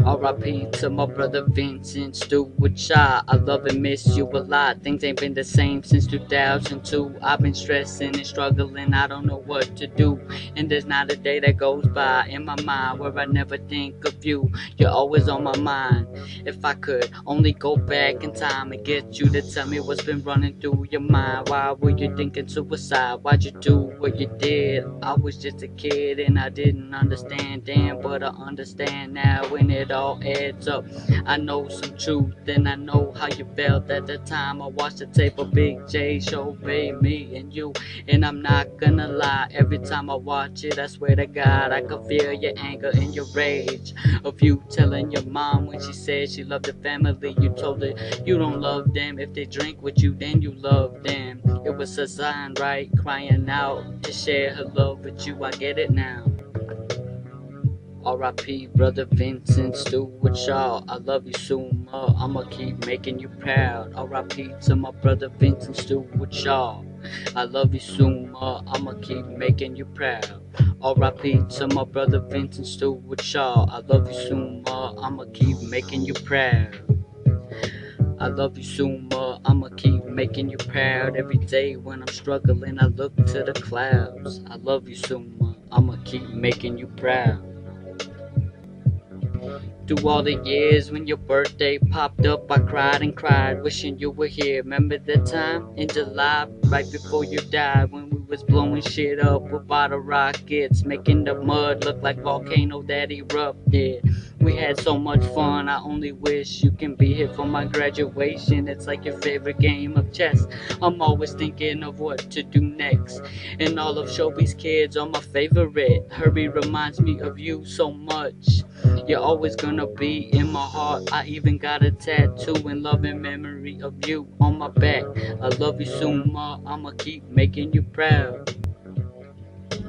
R.I.P. to my brother Vincent Stewart Shaw. I love and miss you a lot. Things ain't been the same since 2002. I've been stressing and struggling. I don't know what to do. And there's not a day that goes by in my mind where I never think of you. You're always on my mind. If I could only go back in time and get you to tell me what's been running through your mind. Why were you thinking suicide? Why'd you do what you did? I was just a kid and I didn't understand then, but I understand now when it all adds up. I know some truth and I know how you felt at the time. I watched the tape of Big J show, babe, me and you, and I'm not gonna lie, every time I watch it I swear to God I can feel your anger and your rage of you telling your mom when she said she loved the family. You told her you don't love them. If they drink with you then you love them. It was a sign, right? Crying out to share her love with you. I get it now. R.I.P. brother Vincent Stewart Shaw. I love you so much, I'ma keep making you proud. R.I.P. to my brother Vincent Stewart Shaw. I love you so much, I'ma keep making you proud. R.I.P. to my brother Vincent Stewart Shaw. I love you so much, I'ma keep making you proud. I love you so much, I'ma keep making you proud. Every day when I'm struggling I look to the clouds. I love you so much, I'ma keep making you proud. Through all the years when your birthday popped up, I cried and cried, wishing you were here. Remember that time in July, right before you died, when we was blowing shit up with bottle rockets, making the mud look like volcano that erupted. We had so much fun, I only wish you can be here for my graduation. It's like your favorite game of chess. I'm always thinking of what to do next, and all of Shelby's kids are my favorite. Herbie reminds me of you so much. You're always gonna be in my heart. I even got a tattoo in love and memory of you on my back. I love you so much, I'ma keep making you proud.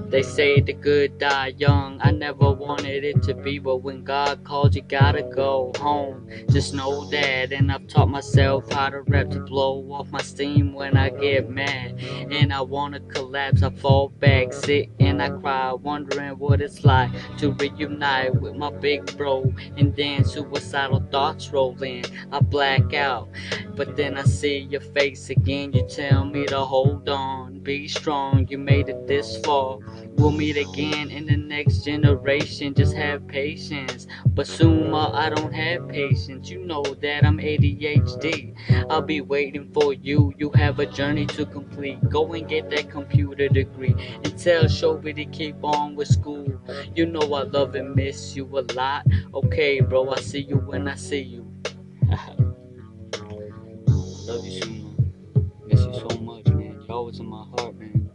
They say the good die young. I never wanted it to be, but when God calls you gotta go home. Just know that, and I've taught myself how to rap to blow off my steam when I get mad and I wanna collapse. I fall back, sit and I cry, wondering what it's like to reunite with my big bro, and then suicidal thoughts roll in. I black out, but then I see your face again. You tell me to hold on, be strong, you made it this far. We'll meet again in the next generation, just have patience. But soon I don't have patience, you know that I'm ADHD. I'll be waiting for you, you have a journey to complete. Go and get that computer degree, and tell Shelby to keep on with school. You know I love and miss you a lot. Okay bro, I see you when I see you. Love you so much, miss you so much, man. You're always in my heart, man.